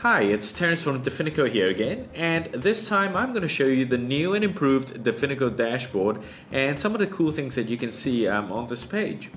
Hi, it's Terence from Definico here again, and this time I'm going to show you the new and improved Definico Dashboard and some of the cool things that you can see on this page.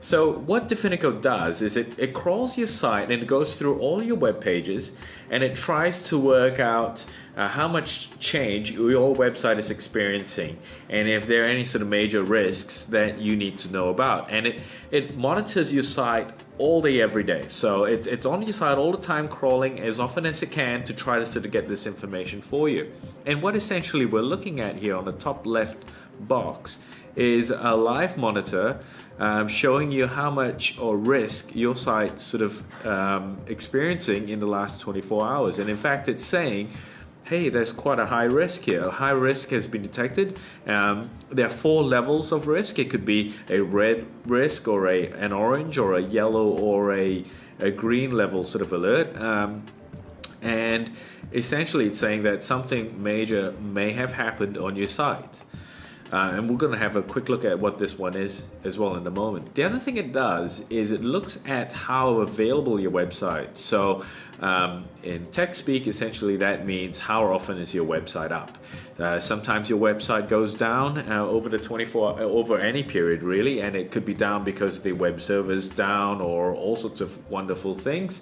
So what Definico does is it crawls your site and it goes through all your web pages and it tries to work out how much change your website is experiencing and if there are any sort of major risks that you need to know about. And it monitors your site all day, every day. So it's on your site all the time, crawling as often as it can to try to sort of get this information for you. And what essentially we're looking at here on the top left box is a live monitor showing you how much or risk your site sort of experiencing in the last 24 hours. And in fact, it's saying, hey, there's quite a high risk here. A high risk has been detected. There are 4 levels of risk. It could be a red risk or an orange or a yellow or a green level sort of alert. And essentially it's saying that something major may have happened on your site. And we're going to have a quick look at what this one is as well in a moment. The other thing it does is it looks at how available your website. So in tech speak, essentially that means how often is your website up. Sometimes your website goes down over any period really, and it could be down because the web server's down or all sorts of wonderful things.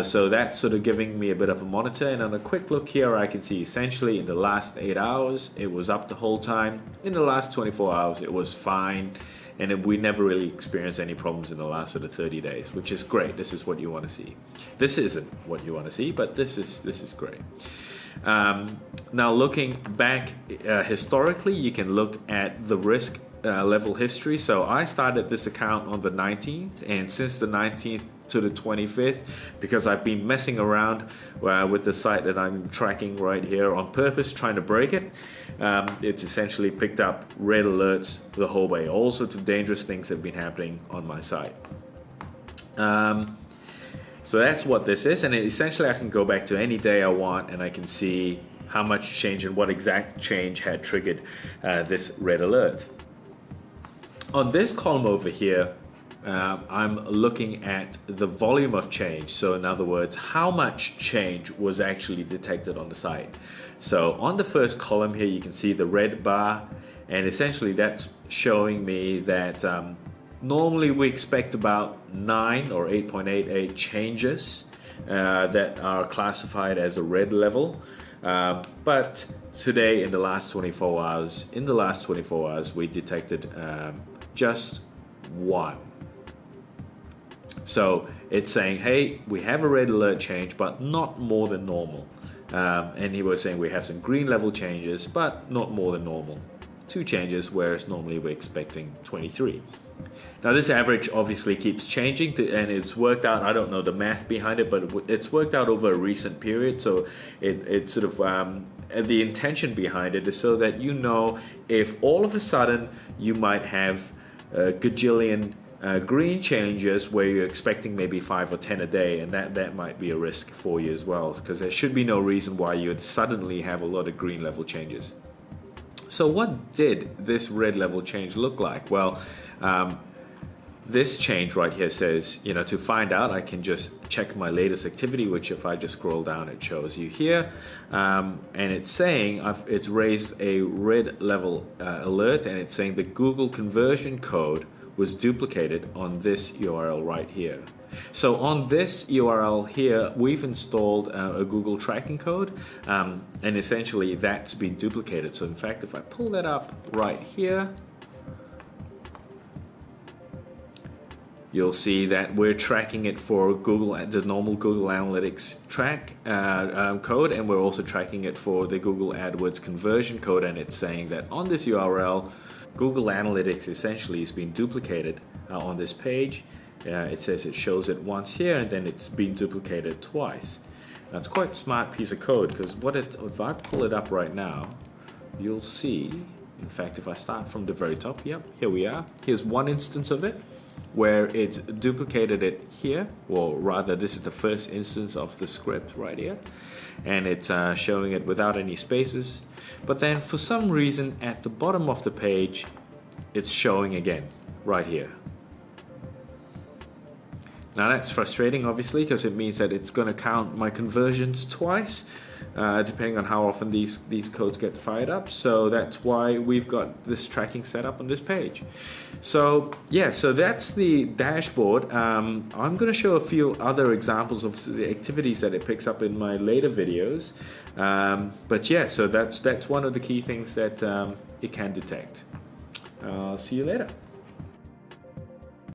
So that's sort of giving me a bit of a monitor, and on a quick look here I can see essentially in the last 8 hours it was up the whole time. In the last 24 hours it was fine, and we never really experienced any problems in the last sort of 30 days, which is great. This is what you want to see. This isn't what you want to see, but this is great. Now looking back historically, you can look at the risk level history. So I started this account on the 19th, and since the 19th to the 25th, because I've been messing around with the site that I'm tracking right here on purpose, trying to break it, it's essentially picked up red alerts the whole way. All sorts of dangerous things have been happening on my site. So that's what this is, and essentially I can go back to any day I want and I can see how much change and what exact change had triggered this red alert. On this column over here, I'm looking at the volume of change. So in other words, how much change was actually detected on the site. So on the first column here, you can see the red bar, and essentially that's showing me that normally we expect about 9 or 8.88 changes that are classified as a red level. But today in the last 24 hours, we detected just 1. So it's saying, hey, we have a red alert change, but not more than normal. And he was saying we have some green level changes, but not more than normal. 2 changes, whereas normally we're expecting 23. Now this average obviously keeps changing, and it's worked out, I don't know the math behind it, but it's worked out over a recent period. So it sort of, the intention behind it is so that you know if all of a sudden you might have a gajillion green changes where you're expecting maybe 5 or 10 a day, and that might be a risk for you as well, because there should be no reason why you would suddenly have a lot of green level changes. So what did this red level change look like? Well, this change right here says, you know, to find out, I can just check my latest activity, which if I just scroll down, it shows you here. And it's saying it's raised a red level alert, and it's saying the Google conversion code was duplicated on this URL right here. So on this URL here, we've installed a Google tracking code, and essentially that's been duplicated. So in fact, if I pull that up right here, you'll see that we're tracking it for Google, the normal Google Analytics track code, and we're also tracking it for the Google AdWords conversion code, and it's saying that on this URL, Google Analytics essentially has been duplicated on this page. It says it shows it once here, and then it's been duplicated twice. Now it's quite a smart piece of code, because if I pull it up right now, you'll see, in fact, if I start from the very top, yep, here we are. Here's one instance of it, where it's duplicated it here, or rather this is the first instance of the script right here, and it's showing it without any spaces. But then for some reason at the bottom of the page it's showing again right here. Now that's frustrating, obviously, because it means that it's going to count my conversions twice, depending on how often these codes get fired up. So that's why we've got this tracking set up on this page. So yeah, so that's the dashboard. I'm going to show a few other examples of the activities that it picks up in my later videos. But yeah, so that's one of the key things that it can detect. See you later.